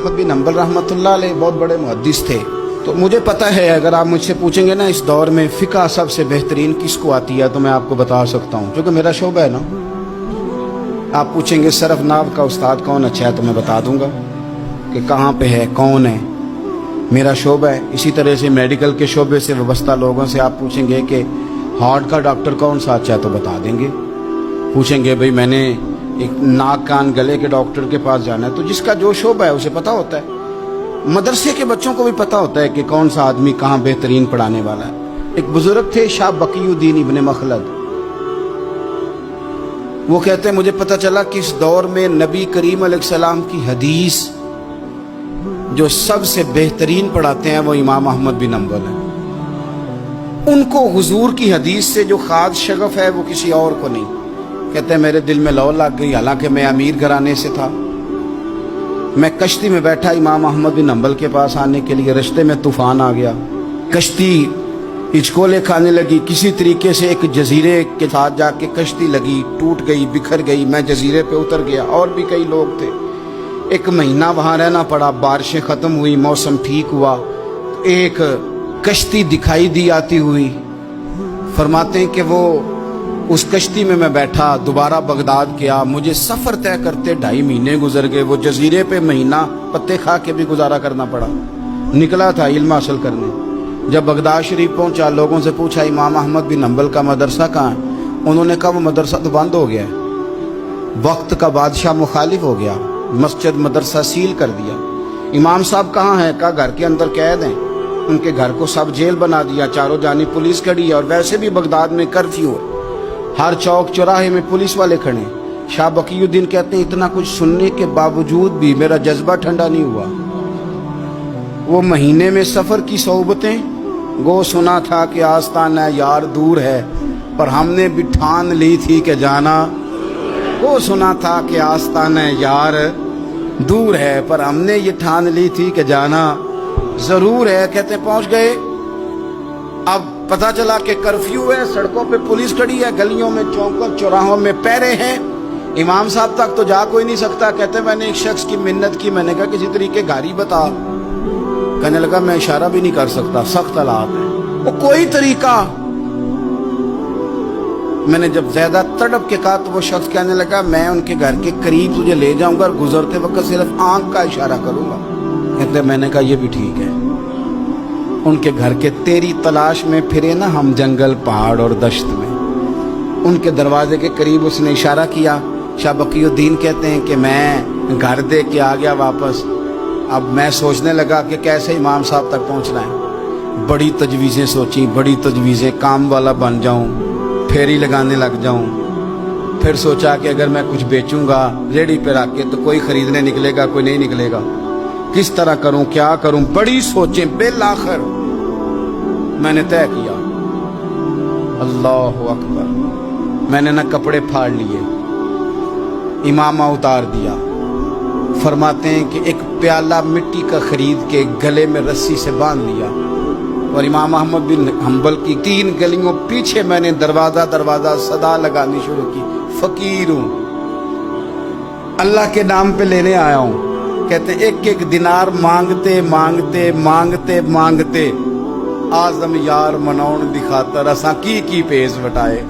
अहमद बिन humble रहमतुल्लाह अलैह बहुत बड़े मुहद्दिस थे। तो मुझे पता है, अगर आप मुझसे पूछेंगे ना इस दौर में फ़िक़्ह सबसे बेहतरीन किसको आती है, तो मैं आपको बता सकता हूँ, क्योंकि मेरा शोबा है ना। आप पूछेंगे सरफ नाव का उस्ताद कौन अच्छा है, तो मैं बता दूंगा कि कहाँ पे है, कौन है, मेरा शोबा है। इसी तरह से मेडिकल के शोबे से वाबस्ता लोगों से आप पूछेंगे कि हार्ट का डॉक्टर कौन सा अच्छा है, तो बता देंगे। पूछेंगे भाई मैंने एक नाक कान गले के डॉक्टर के पास जाना है, तो जिसका जो शोबा है उसे पता होता है। मदरसे के बच्चों को भी पता होता है कि कौन सा आदमी कहाँ बेहतरीन पढ़ाने वाला है। एक बुजुर्ग थे शाह बकीउद्दीन इब्न मखलद, वो कहते हैं मुझे पता चला कि इस दौर में नबी करीम अलैहिस्सलाम की हदीस जो सबसे बेहतरीन पढ़ाते हैं वो इमाम अहमद बिन हंबल हैं। उनको हुजूर की हदीस से जो खास शगफ है वो किसी और को नहीं। कहते हैं मेरे दिल में लौ लग गई, हालांकि मैं अमीर घराने से था। मैं कश्ती में बैठा इमाम अहमद बिन हंबल के पास आने के लिए, रास्ते में तूफान आ गया, कश्ती हिचकोले खाने लगी। किसी तरीके से एक जजीरे के साथ जाके कश्ती लगी, टूट गई, बिखर गई। मैं जजीरे पे उतर गया, और भी कई लोग थे। एक महीना वहां रहना पड़ा। बारिशें खत्म हुई, मौसम ठीक हुआ, एक कश्ती दिखाई दी आती हुई। फरमाते हैं कि वो उस कश्ती में मैं बैठा, दोबारा बगदाद गया। मुझे सफर तय करते 2.5 महीने गुजर गए। वो जजीरे पे महीना पत्ते खा के भी गुजारा करना पड़ा। निकला था इल्म हासिल करने। जब बगदाद शरीफ पहुंचा, लोगों से पूछा इमाम अहमद बिन हंबल का मदरसा कहाँ है? उन्होंने कहा वो मदरसा तो बंद हो गया है, वक्त का बादशाह मुखालिफ हो गया, मस्जिद मदरसा सील कर दिया। इमाम साहब कहाँ हैं? कहा घर के अंदर कैद हैं। उनके घर को सब जेल बना दिया, चारों जानिब पुलिस खड़ी है, और वैसे भी बगदाद में कर्फ्यू है, हर चौक चौराहे में पुलिस वाले खड़े। शाह बकीउद्दीन कहते हैं इतना कुछ सुनने के बावजूद भी मेरा जज्बा ठंडा नहीं हुआ। वो महीने में सफर की सोबतें गो सुना था कि आस्ताना यार दूर है, पर हमने भी ठान ली थी कि जाना। वो सुना था कि आस्ताना यार दूर है, पर हमने ये ठान ली थी कि जाना जरूर है। कहते पहुंच गए। अब पता चला कि कर्फ्यू है, सड़कों पे पुलिस खड़ी है, गलियों में चौकों चौराहों में पैरे हैं। इमाम साहब तक तो जा कोई नहीं सकता। कहते मैंने एक शख्स की मिन्नत की, मैंने कहा किसी तरीके गाड़ी बता। कहने लगा मैं इशारा भी नहीं कर सकता, सख्त हालात है। वो कोई तरीका। मैंने जब ज्यादा तड़प के कहा तो वो शख्स कहने लगा मैं उनके घर के करीब तुझे ले जाऊंगा और गुजरते वक्त सिर्फ आंख का इशारा करूंगा। कहते मैंने कहा ये भी ठीक है। उनके घर के तेरी तलाश में फिरे ना हम जंगल पहाड़ और दश्त में। उनके दरवाजे के करीब उसने इशारा किया। शाह बकीउद्दीन कहते हैं कि मैं घर दे के आ गया वापस। अब मैं सोचने लगा कि कैसे इमाम साहब तक पहुंचना है। बड़ी तजवीज़ें सोची, बड़ी तजवीज़ें, काम वाला बन जाऊं, फेरी लगाने लग जाऊं। फिर सोचा कि अगर मैं कुछ बेचूंगा रेडी पे रख के तो कोई खरीदने निकलेगा, कोई नहीं निकलेगा। किस तरह करूं, क्या करूं, बड़ी सोचें। बिल आखिर मैंने तय किया, अल्लाह अकबर। मैंने ना कपड़े फाड़ लिए, इमामा उतार दिया। फरमाते हैं कि एक प्याला मिट्टी का खरीद के गले में रस्सी से बांध लिया, और इमाम अहमद बिन हंबल की 3 गलियों पीछे मैंने दरवाजा दरवाजा सदा लगानी शुरू की, फकीर हूं, अल्लाह के नाम पे लेने आया हूं। कहते एक एक दिनार मांगते मांगते मांगते मांगते आजम यार मनौन दिखाता रसा की पेश बटाए।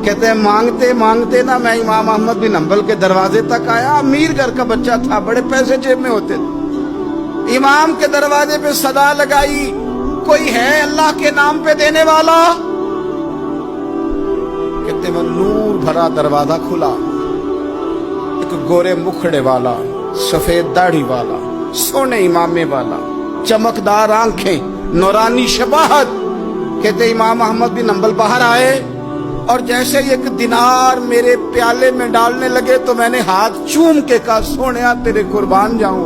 कहते हैं मांगते मांगते ना मैं इमाम अहमद बिन हंबल के दरवाजे तक आया। अमीर घर का बच्चा था, बड़े पैसे जेब में होते थे। इमाम के दरवाजे पे सदा लगाई, कोई है अल्लाह के नाम पे देने वाला? कहते वो नूर भरा दरवाजा खुला। एक गोरे मुखड़े वाला, सफेद दाढ़ी वाला, सोने इमामे वाला, चमकदार आंखें, नूरानी शबाहत। कहते इमाम अहमद बिन हंबल बाहर आए, और जैसे ही एक दिनार मेरे प्याले में डालने लगे तो मैंने हाथ चूम के कहा सोनिया तेरे कुर्बान जाऊं,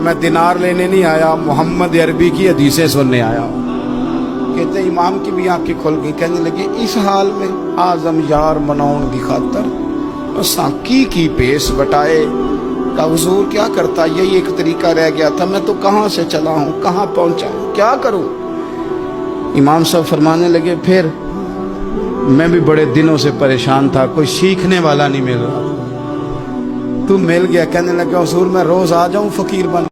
मैं दिनार लेने नहीं आया, मोहम्मद अरबी की हदीसें सुनने आया हूं। कहते इमाम की भी आंखें खुल गई। कहने लगे इस हाल में आजम यार मनौन की खातर साकी की पेश बटाए। का हुजूर क्या करता, यही एक तरीका रह गया था, मैं तो कहाँ से चला हूँ, कहाँ पहुंचा हूँ, क्या करूं? इमाम साहब फरमाने लगे फिर मैं भी बड़े दिनों से परेशान था, कोई सीखने वाला नहीं मिल रहा। تو مل گیا, کہنے لگا حضور میں روز آ جاؤں فقیر بن.